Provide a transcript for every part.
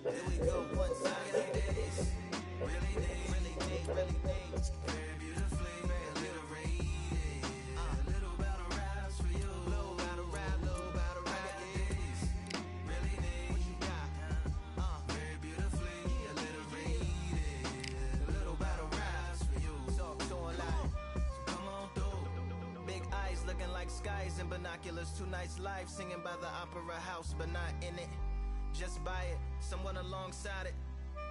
Here we go, one time like this. Really deep, really deep, really deep. Very beautifully, very alliterated. A little battle raps for you. Little battle rap, little battle rap. This really deep. What you got? Very beautifully alliterated. A little battle raps for you. So alive. So come on through. Big eyes looking like skies and binoculars. 2 nights live singing by the opera house, but not in it. Just by it, someone alongside it.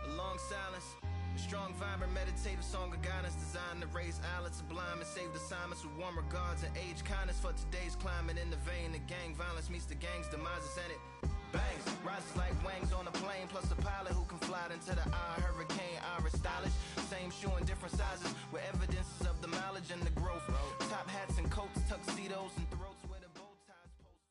A long silence. A strong, vibrant, meditative song of guidance designed to raise eyelids sublime and save the silence with warm regards and age kindness for today's climate. In the vein of gang violence meets the gang's demise and it bangs. Rises like wings on a plane, plus a pilot who can fly into the eye. Hurricane, iris stylish. Same shoe in different sizes with evidences of the mileage and the growth. Top hats and coats, tuxedos and throats where the bow ties post folks.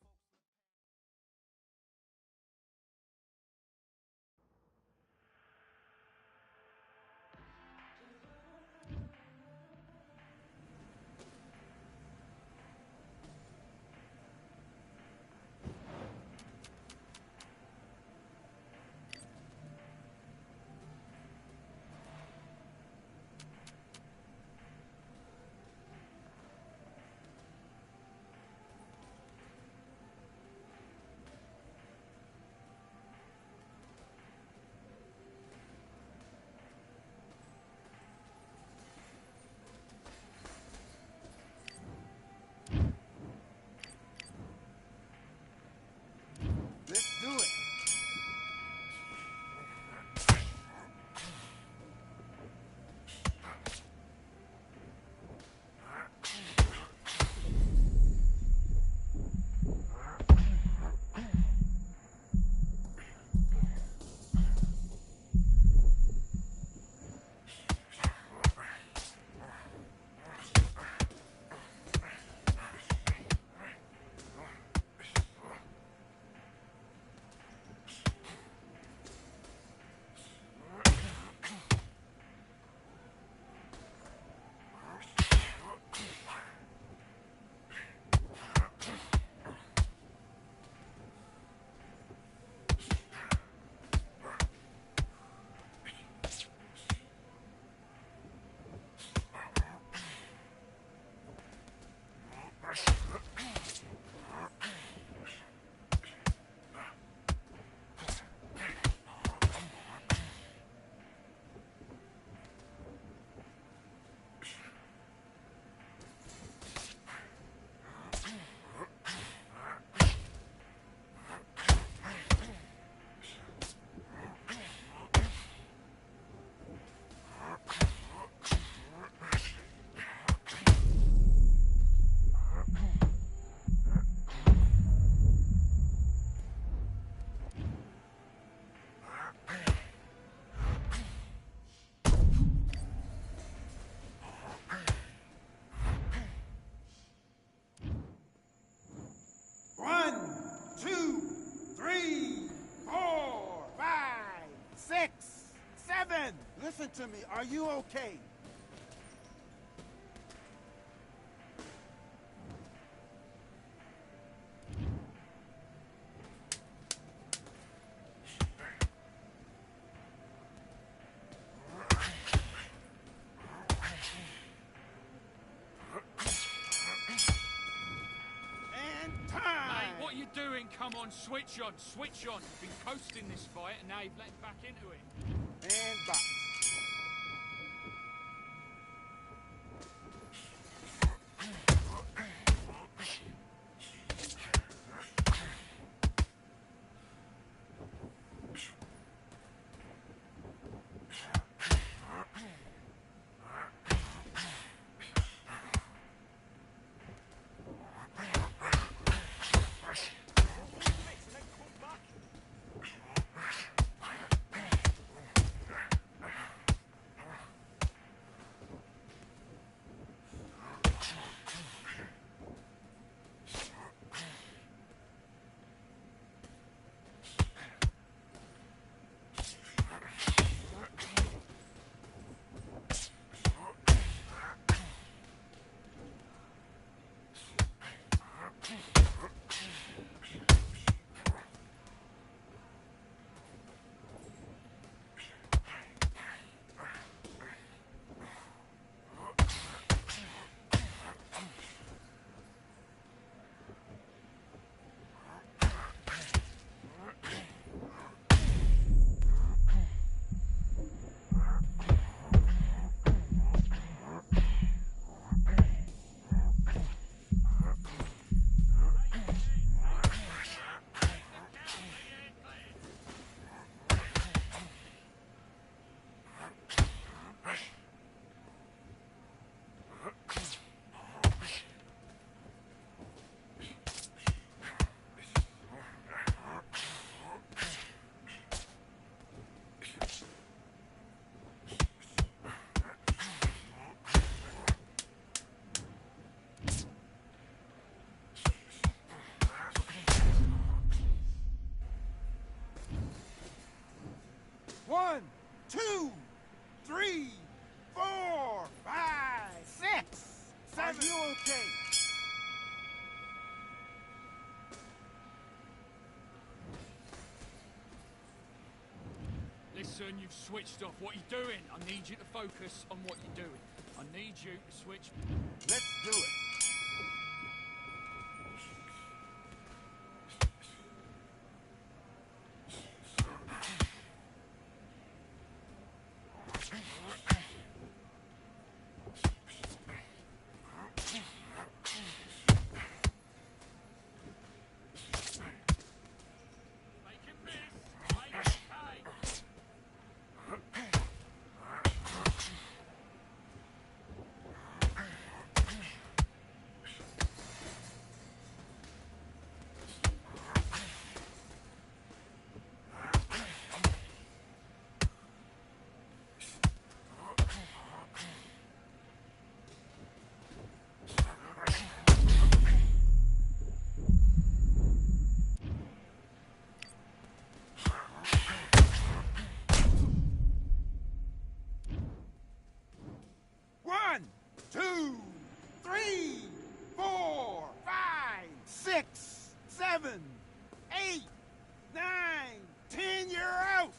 Let's do it. Listen to me. Are you okay? Come on, switch on, switch on. You've been coasting this fight and now you've let back into it. And box. 1, 2, 3, 4, 5, 6, 7. Are you okay? Listen, you've switched off. What are you doing? I need you to focus on what you're doing. I need you to switch. Let's do it. Make him miss. Make him pay. One, 2, 3, 4, 5, 6, 7, 8, 9, 10. You're out.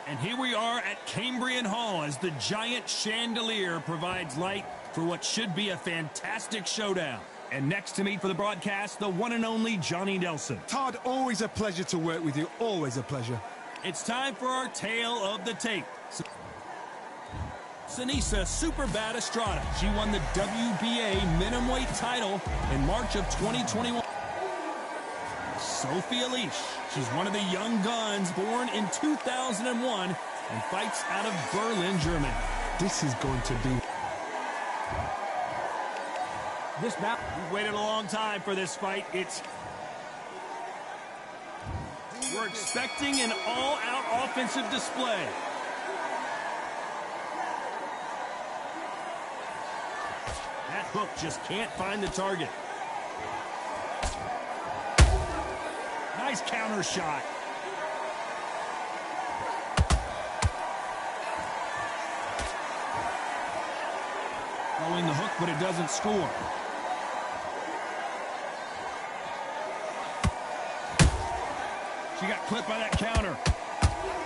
And here we are at Cambrian Hall as the giant chandelier provides light for what should be a fantastic showdown. And next to me for the broadcast, the one and only Johnny Nelson. Todd, always a pleasure to work with you. Always a pleasure. It's time for our tale of the tape. Sinisa Superbad Estrada. She won the WBA minimum-weight title in March of 2021. Sophie Elish. She's one of the young guns, born in 2001 and fights out of Berlin, Germany. This is going to be... We've waited a long time for this fight. We're expecting an all-out offensive display. That hook just can't find the target. Nice counter shot. Throwing the hook, but it doesn't score. She got clipped by that counter.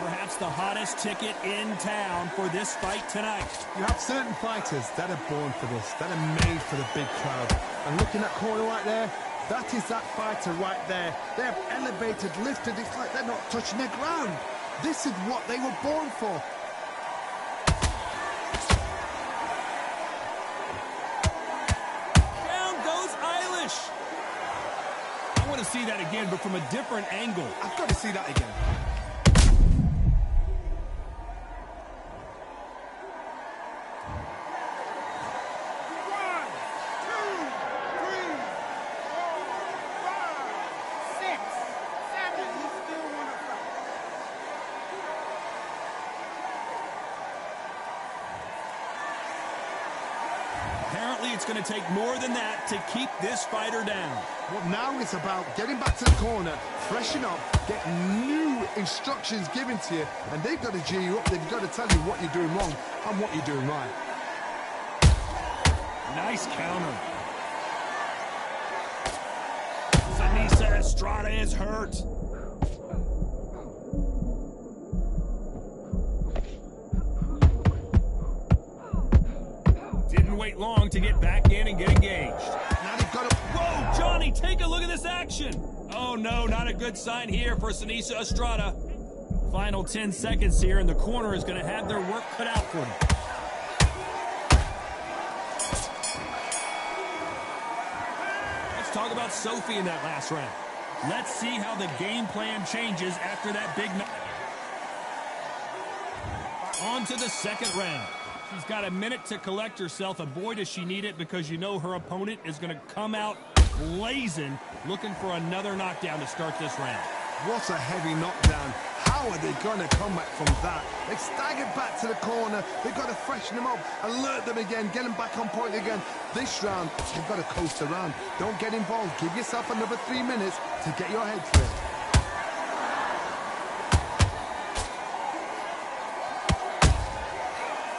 Perhaps the hottest ticket in town for this fight tonight. You have certain fighters that are born for this, that are made for the big crowd. And looking at corner right there, that is that fighter right there. They have elevated, lifted, it's like they're not touching the ground. This is what they were born for. Down goes Eilish. I want to see that again, but from a different angle. I've got to see that again. Apparently, it's going to take more than that to keep this fighter down. Well, now it's about getting back to the corner, freshen up, get new instructions given to you, and they've got to G you up. They've got to tell you what you're doing wrong and what you're doing right. Nice counter. Sanisa Estrada is hurt. Didn't wait long to get back in and get engaged. Now they've got to... Whoa, Johnny, take a look at this action. Oh, no, not a good sign here for Sanisa Estrada. Final 10 seconds here, and the corner is going to have their work cut out for them. Let's talk about Sophie in that last round. Let's see how the game plan changes after that big... On to the second round. She's got a minute to collect herself, and boy, does she need it, because you know her opponent is going to come out blazing, looking for another knockdown to start this round. What a heavy knockdown. How are they going to come back from that? They've staggered back to the corner. They've got to freshen them up, alert them again, get them back on point again. This round, you've got to coast around. Don't get involved. Give yourself another 3 minutes to get your head clear.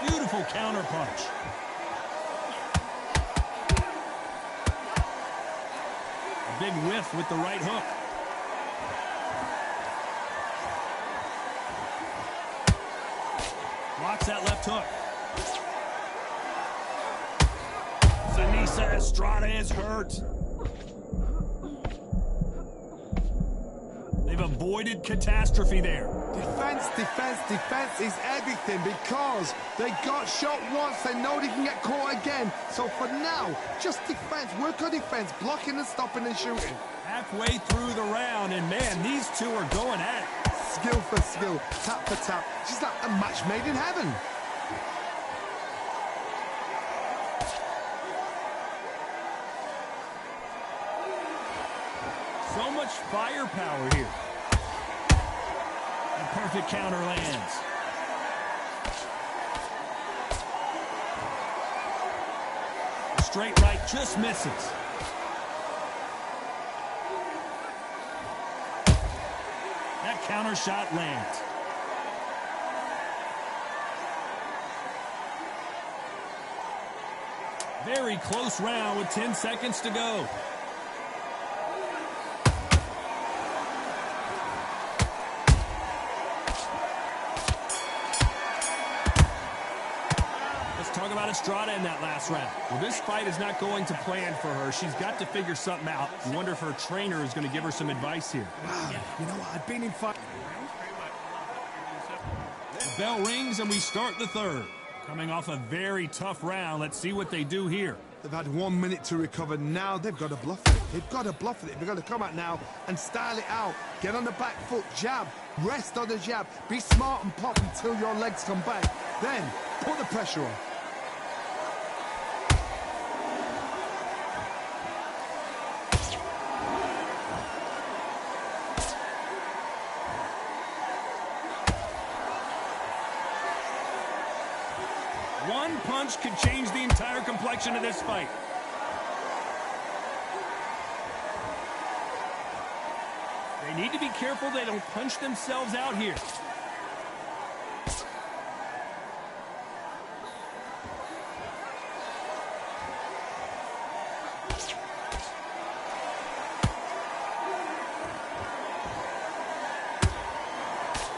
Beautiful counter punch. A big whiff with the right hook. Blocks that left hook. Sanisa Estrada is hurt. They've avoided catastrophe there. Defense, defense, defense is everything, because they got shot once. They know they can get caught again. So for now, just defense. Work on defense, blocking and stopping and shooting. Halfway through the round, and man, these two are going at it. Skill for skill, tap for tap. Just like a match made in heaven. So much firepower here. A perfect counter lands. A straight right just misses. That counter shot lands. Very close round with 10 seconds to go. Talk about Estrada in that last round. Well, this fight is not going to plan for her. She's got to figure something out. You wonder if her trainer is going to give her some advice here. Wow, you know what? I've been in fight. The bell rings and we start the third. Coming off a very tough round, let's see what they do here. They've had 1 minute to recover. Now they've got to bluff it. They've got to bluff it. They've got to come out now and style it out. Get on the back foot, jab, rest on the jab. Be smart and pop until your legs come back. Then put the pressure on. One punch could change the entire complexion of this fight. They need to be careful they don't punch themselves out here.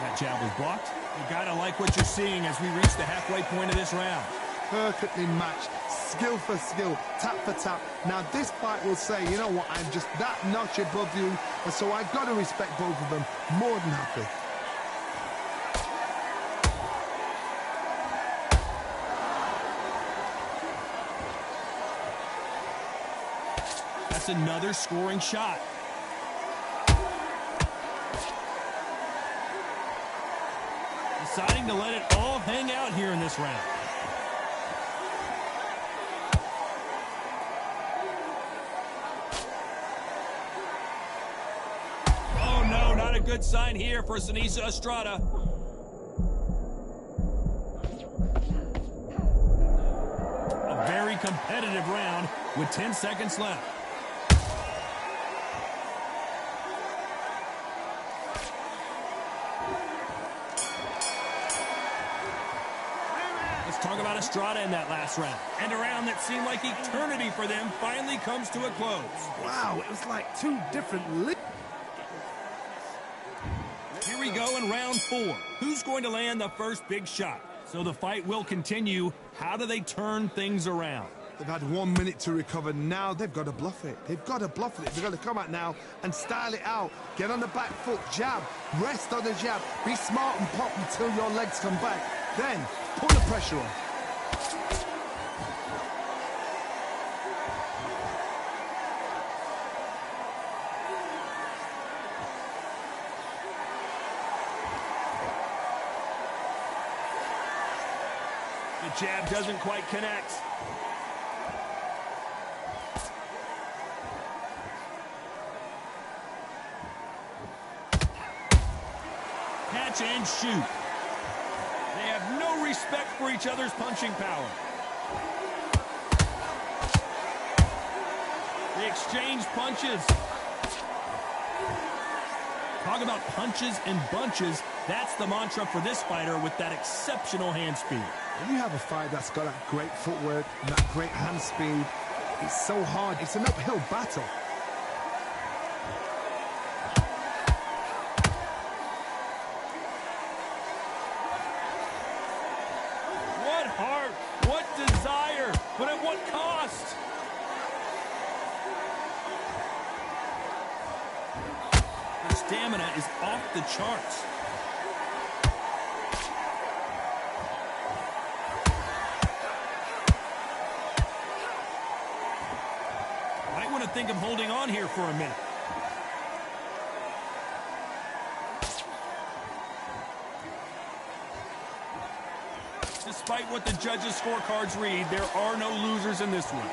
That That jab was blocked. You gotta like what you're seeing as we reach the halfway point of this round. Perfectly matched, skill for skill, tap for tap. Now this fight will say, you know what, I'm just that notch above you, and so I've got to respect both of them. More than happy. That's another scoring shot. Deciding to let it all hang out here in this round. Oh no, not a good sign here for Sinisa Estrada. A very competitive round with 10 seconds left. Talk about Estrada in that last round. And a round that seemed like eternity for them finally comes to a close. Wow, it was like two different leagues. Here we go in round 4. Who's going to land the first big shot? So the fight will continue. How do they turn things around? They've had 1 minute to recover. Now they've got to bluff it. They've got to bluff it. They've got to come out now and style it out. Get on the back foot, jab, rest on the jab. Be smart and pop until your legs come back. Then put the pressure on. The jab doesn't quite connect. Catch and shoot. They have no respect for each other's punching power. They exchange punches. Talk about punches and bunches. That's the mantra for this fighter with that exceptional hand speed. When you have a fight that's got that great footwork and that great hand speed, it's so hard. It's an uphill battle. What heart, what desire, but at what cost? Their stamina is off the charts. Might want to think of holding on here for a minute. Despite what the judges' scorecards read, there are no losers in this one.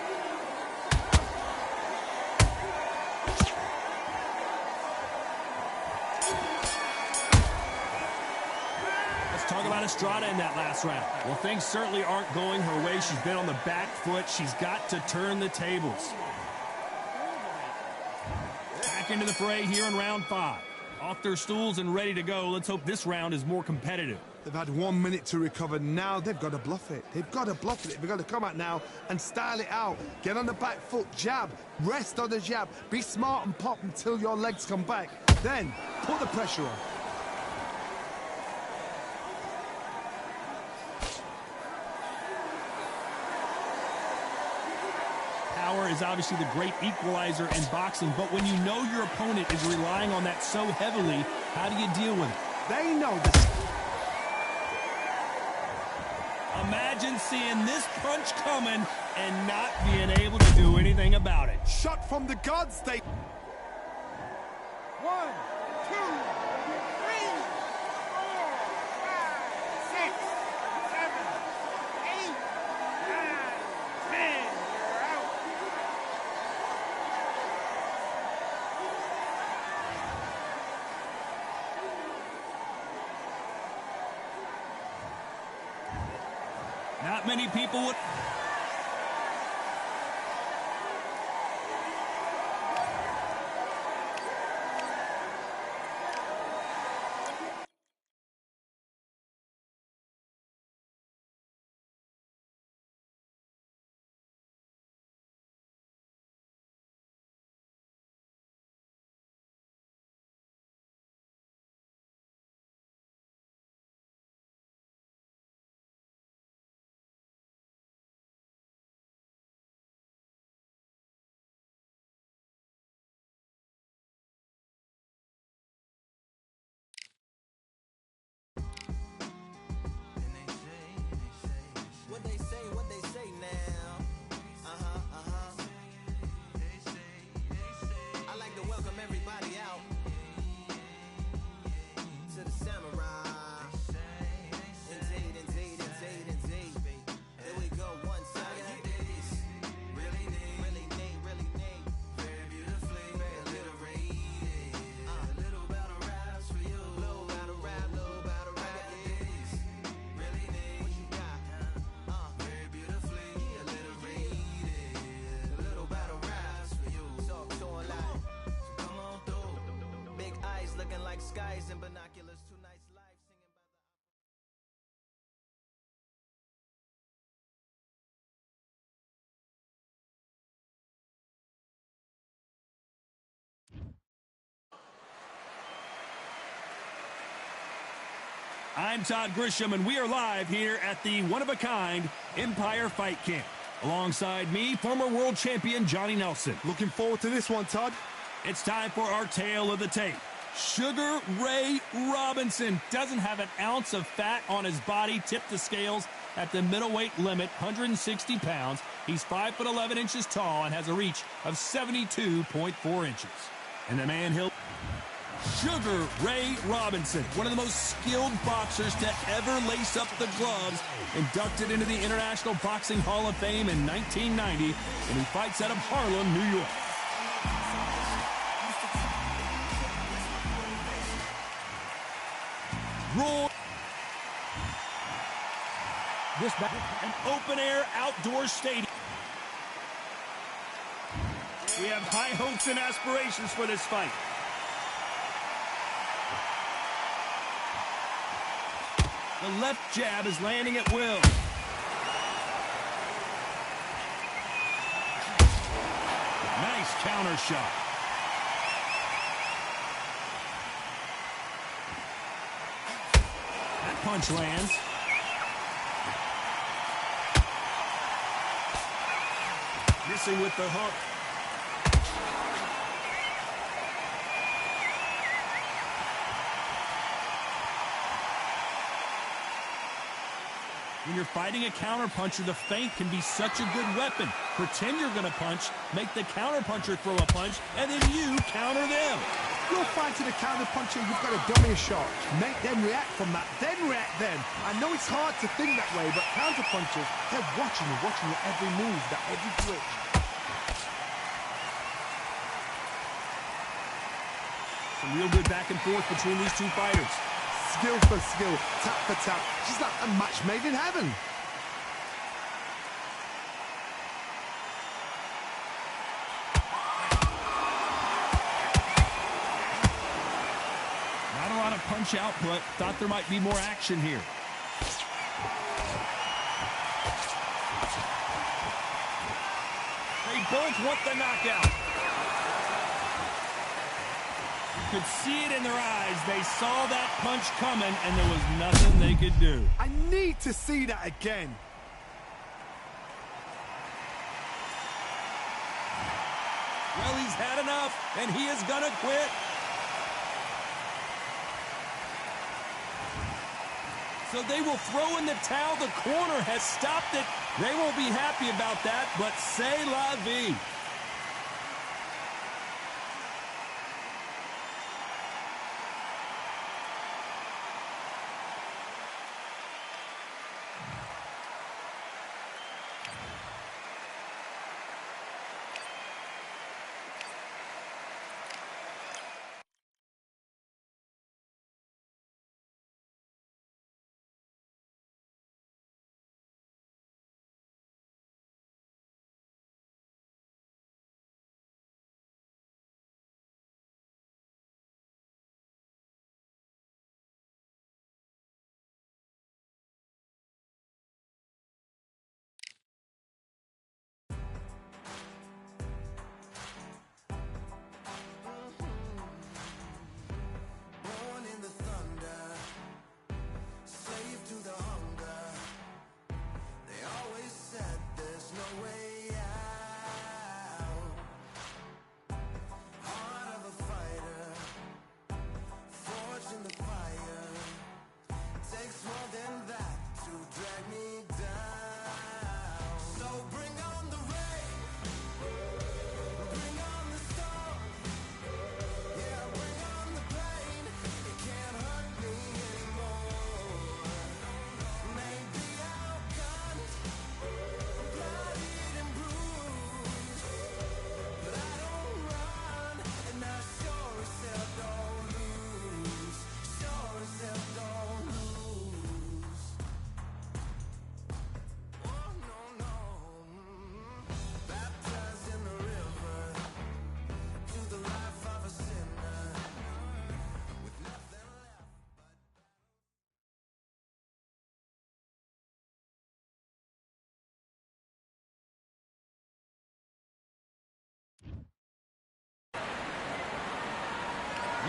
Let's talk about Estrada in that last round. Well, things certainly aren't going her way. She's been on the back foot. She's got to turn the tables. Back into the fray here in round 5. Off their stools and ready to go. Let's hope this round is more competitive. They've had 1 minute to recover. Now they've got to bluff it. They've got to bluff it. They've got to come out now and style it out. Get on the back foot, jab, rest on the jab. Be smart and pop until your legs come back. Then put the pressure on. Power is obviously the great equalizer in boxing, but when you know your opponent is relying on that so heavily, how do you deal with it? They know this. Imagine seeing this punch coming and not being able to do anything about it. Shot from the gods, they... 1, 2, 3, 4, 5, 6, 7, 8, 9, 10. You're out. Not many people would... skies and binoculars, two nights live singing by the I'm Todd Grisham, and we are live here at the one-of-a-kind Empire Fight Camp. Alongside me, former world champion Johnny Nelson. Looking forward to this one, Todd. It's time for our tale of the tape. Sugar Ray Robinson doesn't have an ounce of fat on his body, tipped the scales at the middleweight limit, 160 pounds. He's 5'11" inches tall and has a reach of 72.4 inches. And the man he'll... Sugar Ray Robinson, one of the most skilled boxers to ever lace up the gloves, inducted into the International Boxing Hall of Fame in 1990, and he fights out of Harlem, New York. Roy. This back, an open-air outdoor stadium. We have high hopes and aspirations for this fight. The left jab is landing at will. Nice counter shot. That punch lands. Missing with the hook. When you're fighting a counterpuncher, the feint can be such a good weapon. Pretend you're going to punch, make the counterpuncher throw a punch, and then you counter them. You're fighting a counterpuncher, you've got to dummy a shot. Make them react from that, then react then. I know it's hard to think that way, but counterpunchers, they're watching your every move, that every twitch. Some real good back and forth between these two fighters. Skill for skill, tap for tap. She's like a match made in heaven. Not a lot of punch output. Thought there might be more action here. They both want the knockout. You could see it in their eyes. They saw that punch coming, and there was nothing they could do. I need to see that again. Well, he's had enough, and he is gonna quit. So they will throw in the towel. The corner has stopped it. They won't be happy about that, but c'est la vie.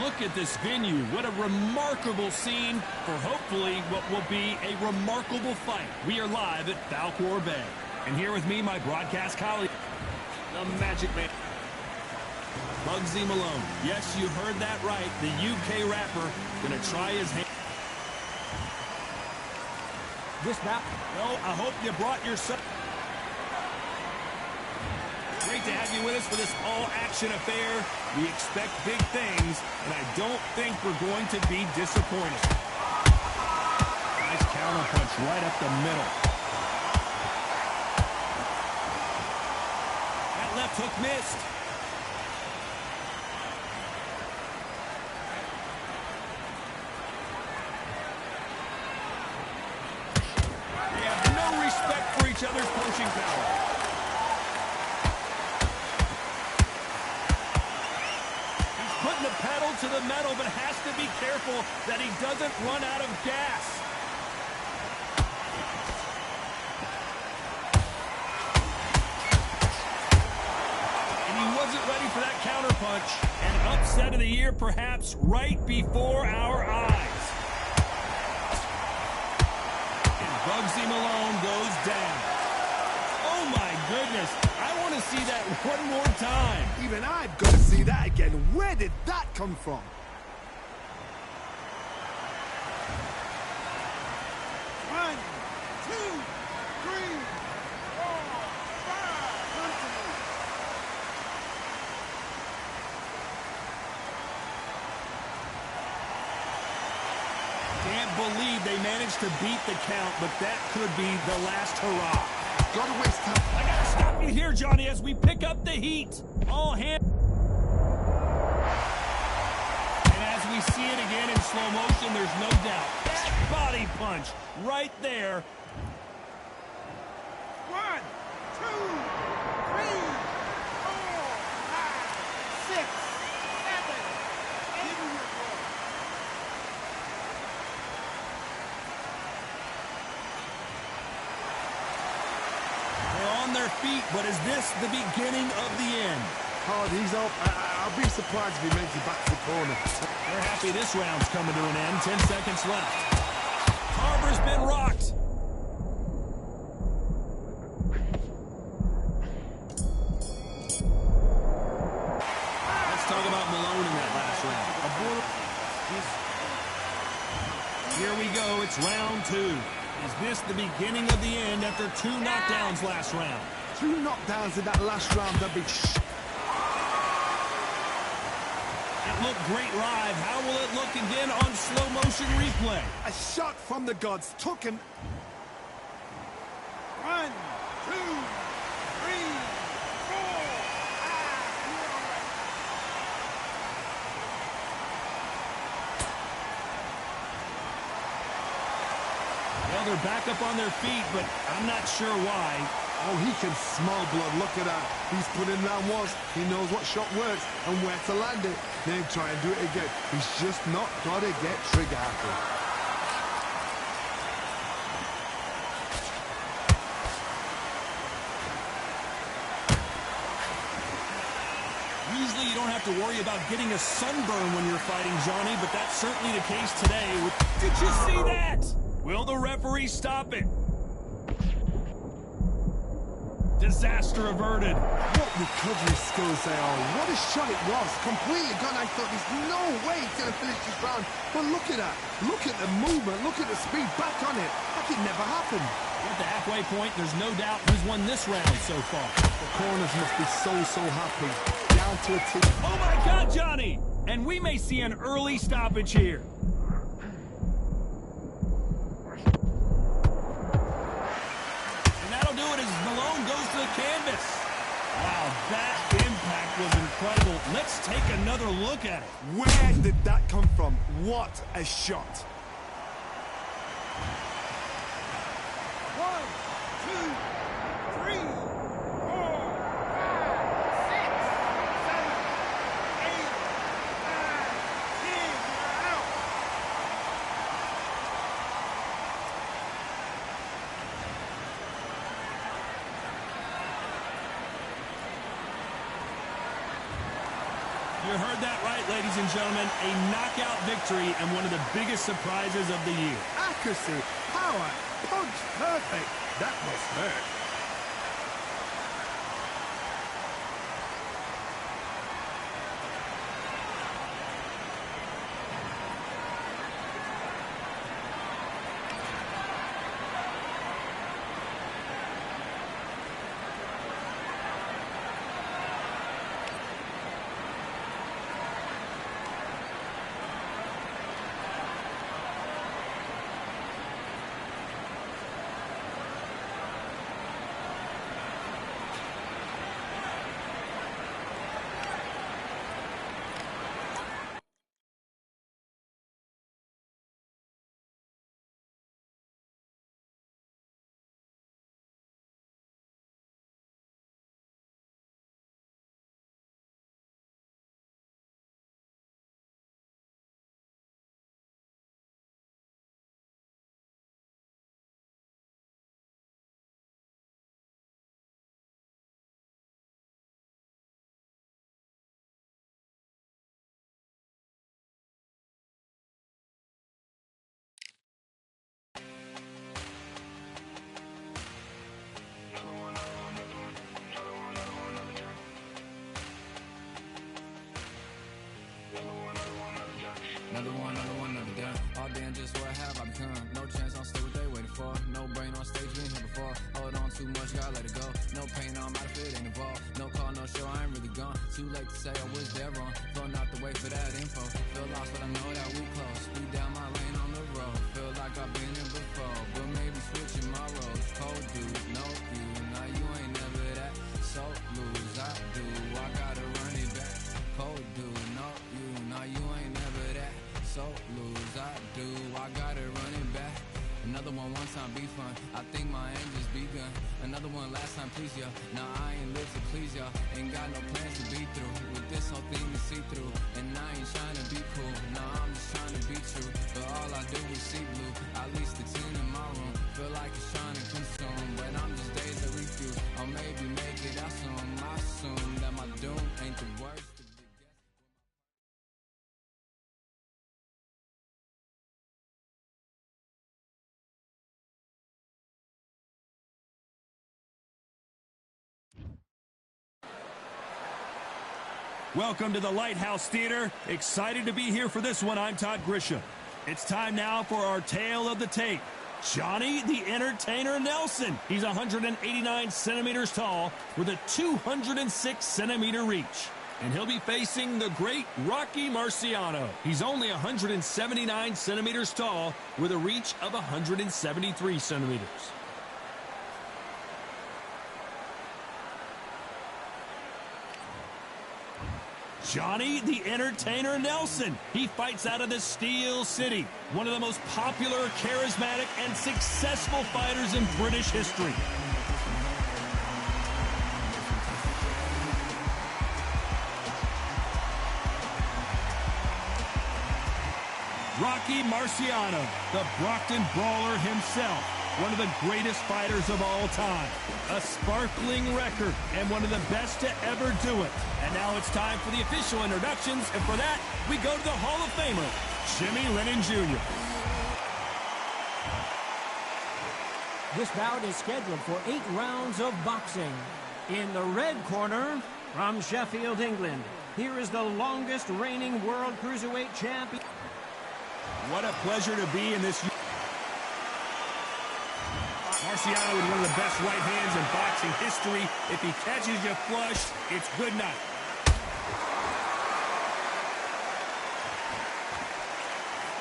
Look at this venue. What a remarkable scene for hopefully what will be a remarkable fight. We are live at Falkor Bay. And here with me, my broadcast colleague, the Magic Man, Bugsy Malone. Yes, you heard that right. The UK rapper gonna try his hand. This now. Well, I hope you brought your son. Great to have you with us for this all-action affair. We expect big things, and I don't think we're going to be disappointed. Nice counter punch right up the middle. That left hook missed. They have no respect for each other's punching power. Putting the pedal to the metal, but has to be careful that he doesn't run out of gas. And he wasn't ready for that counterpunch. An upset of the year, perhaps, right before our eyes. And Bugsy Malone goes down. Oh, my goodness. I want to see that one more time. Even I've got to see that again. Where did that come from? One, two, three, four, five. Continue. Can't believe they managed to beat the count, but that could be the last hurrah. Gotta waste time. I gotta stop you here, Johnny, as we pick up the heat. All hands. And as we see it again in slow motion, there's no doubt. That body punch right there. 1, 2, 3, 4, 5, 6, 7, 8. They're on their feet, but is this the beginning of the end? Hard, he's up. I'll be surprised if he makes it back to the corner. They're happy this round's coming to an end. 10 seconds left. Tarver's been rocked. Let's talk about Malone in that last round. Here we go. It's round 2. Is this the beginning of the end after 2 knockdowns last round? 2 knockdowns in that last round, that'd be It looked great live. How will it look again on slow motion replay? a shot from the gods. Took him. 1, 2, 3, 4, 5. Well, they're back up on their feet, but I'm not sure why. Oh, he can smell blood. Look at that. He's put in round once. He knows what shot works and where to land it. Then try and do it again. He's just not got to get trigger happy. Usually you don't have to worry about getting a sunburn when you're fighting, Johnny, but that's certainly the case today. Did you see that? Will the referee stop it? Disaster averted. What recovery skills they are. What a shot it was. Completely gone. I thought there's no way he's going to finish this round. But look at that. Look at the movement. Look at the speed. Back on it. Like it never happened. At the halfway point, there's no doubt who's won this round so far. The corners must be so happy. Down to a tip. Oh my God, Johnny! And we may see an early stoppage here. And that'll do it as Malone goes to the canvas. Wow, that impact was incredible. Let's take another look at it. Where did that come from? What a shot. 1, 2, 3, 4, 5, 6, 7, 8, 9, 10. You're out. You heard that right, ladies and gentlemen. A knockout victory and one of the biggest surprises of the year. Accuracy, power, punch, perfect. That must hurt. Another done. All day and just what have I become? No chance, I'll stay what they waiting for. No brain on stage, been here before. Hold on too much, gotta let it go. No pain, I'm out if it ain't involved. No call, no show, I ain't really gone. Too late to say I was there wrong. Flown out the way for that info. Feel lost, but I know that we close. Speed down my lane on the road. Feel like I've been here before, but maybe switching my roles. Cold dude, no you. Now you ain't never that. So lose, I do. I gotta run it back. Cold dude, no you. Now you ain't never that. So lose, I do. I gotta run it back. Another one time be fun. I think my aim just begun. Another one last time please ya. Now I ain't live to please ya. Ain't got no plans to be through. With this whole thing to see through. And I ain't trying to be cool. Nah, I'm just trying to be true. But all I do is see blue. At least the 10 in my room. Feel like it's trying to consume. But I'm just days that refuse. Or maybe make it out soon. I assume that my doom ain't the worst. Welcome to the Lighthouse Theater. Excited to be here for this one. I'm Todd Grisham. It's time now for our tale of the tape. Johnny the Entertainer Nelson. He's 189 centimeters tall with a 206 centimeter reach. And he'll be facing the great Rocky Marciano. He's only 179 centimeters tall with a reach of 173 centimeters. Johnny the Entertainer Nelson. He fights out of the Steel City, one of the most popular, charismatic, and successful fighters in British history. Rocky Marciano, the Brockton Brawler himself, one of the greatest fighters of all time. A sparkling record and one of the best to ever do it. And now it's time for the official introductions, and for that, we go to the Hall of Famer, Jimmy Lennon Jr. This bout is scheduled for 8 rounds of boxing. In the red corner, from Sheffield, England, here is the longest reigning world cruiserweight champion. What a pleasure to be in this. Marciano with one of the best right hands in boxing history. If he catches you flush, it's good night.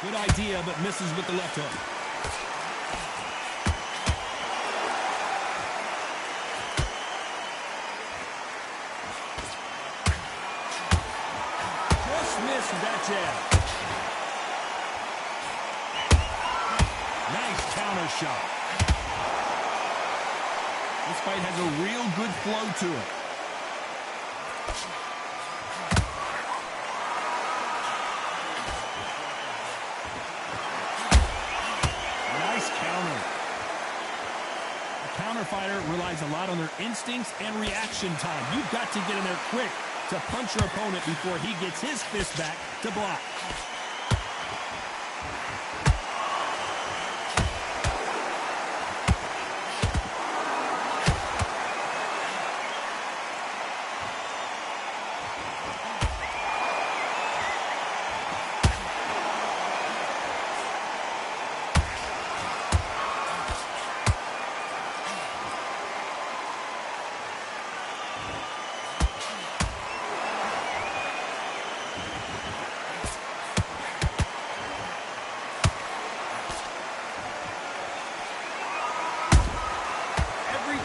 Good idea, but misses with the left hook. Just missed that jab. Nice counter shot. This fight has a real good flow to it. Nice counter. A counter fighter relies a lot on their instincts and reaction time. You've got to get in there quick to punch your opponent before he gets his fist back to block.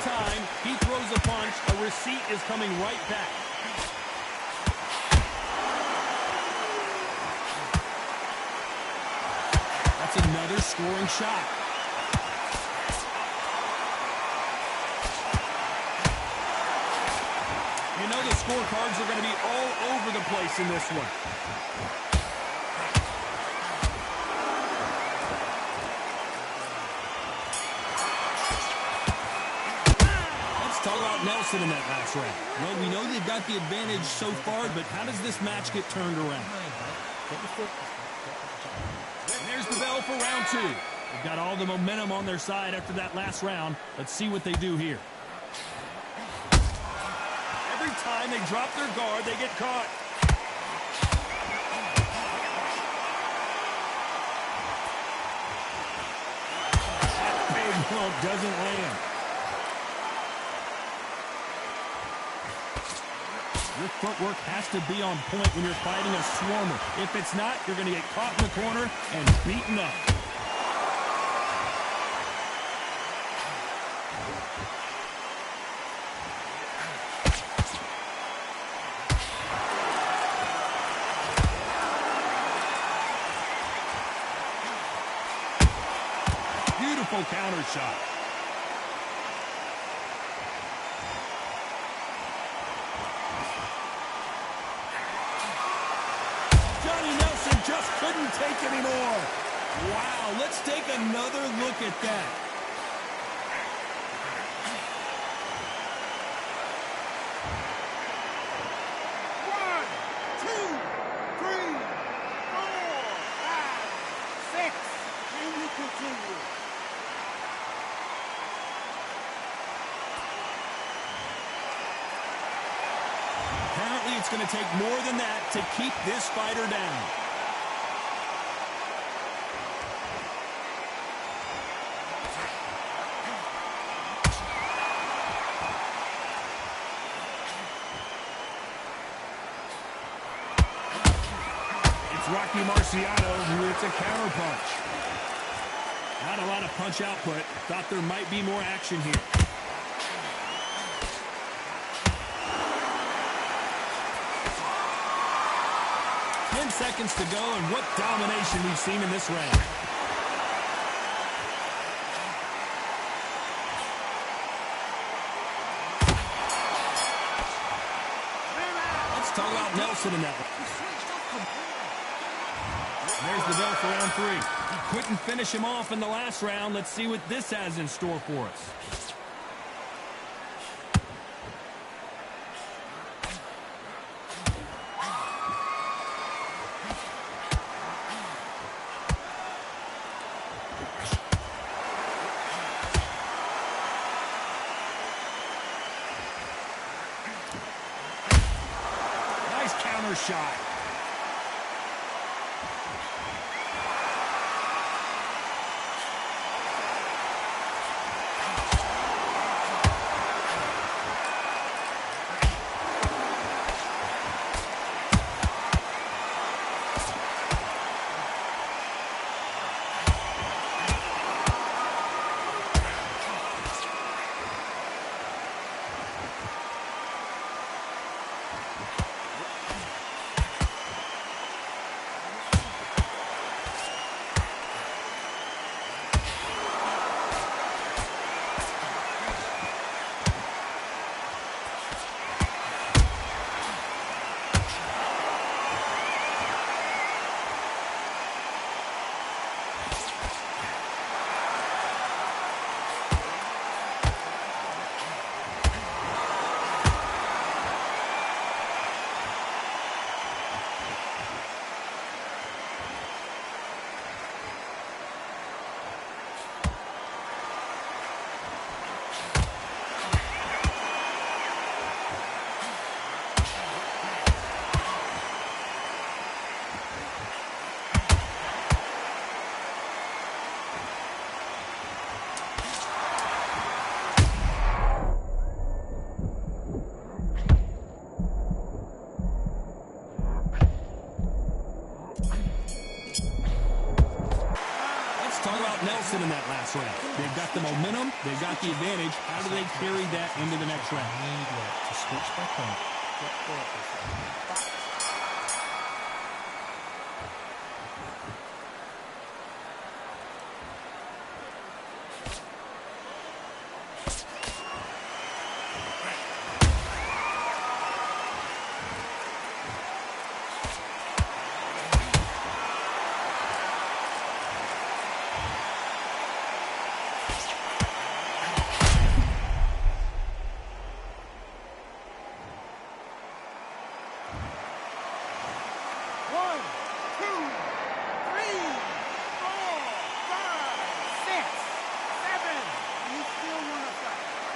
Time he throws a punch, a receipt is coming right back. That's another scoring shot. You know the scorecards are going to be all over the place in this one. Talk about Nelson in that last round. Well, we know they've got the advantage so far, but how does this match get turned around? And there's the bell for round two. They've got all the momentum on their side after that last round. Let's see what they do here. Every time they drop their guard, they get caught. That big bump doesn't land. Your footwork has to be on point when you're fighting a swarmer. If it's not, you're going to get caught in the corner and beaten up. Beautiful counter shot. Just couldn't take anymore. Wow, let's take another look at that. One, two, three, 4, 5, 6. Can you continue? Apparently, it's going to take more than that to keep this fighter down. Rocky Marciano with a counter punch. Not a lot of punch output. Thought there might be more action here. Ten seconds to go, and what domination we've seen in this round. Let's talk about Nelson in that one. There's the bell for round three. He couldn't finish him off in the last round. Let's see what this has in store for us. Nice counter shot. this round. They've got the momentum. They've got the advantage. How do they carry that into the next round? To switch back on. One, two, three, four, five, six, seven. You still want to fight?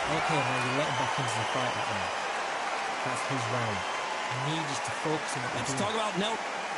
Okay, now you let him back into the fight right now. That's his round. You need just to focus on what Let's you're talk doing. about Nel.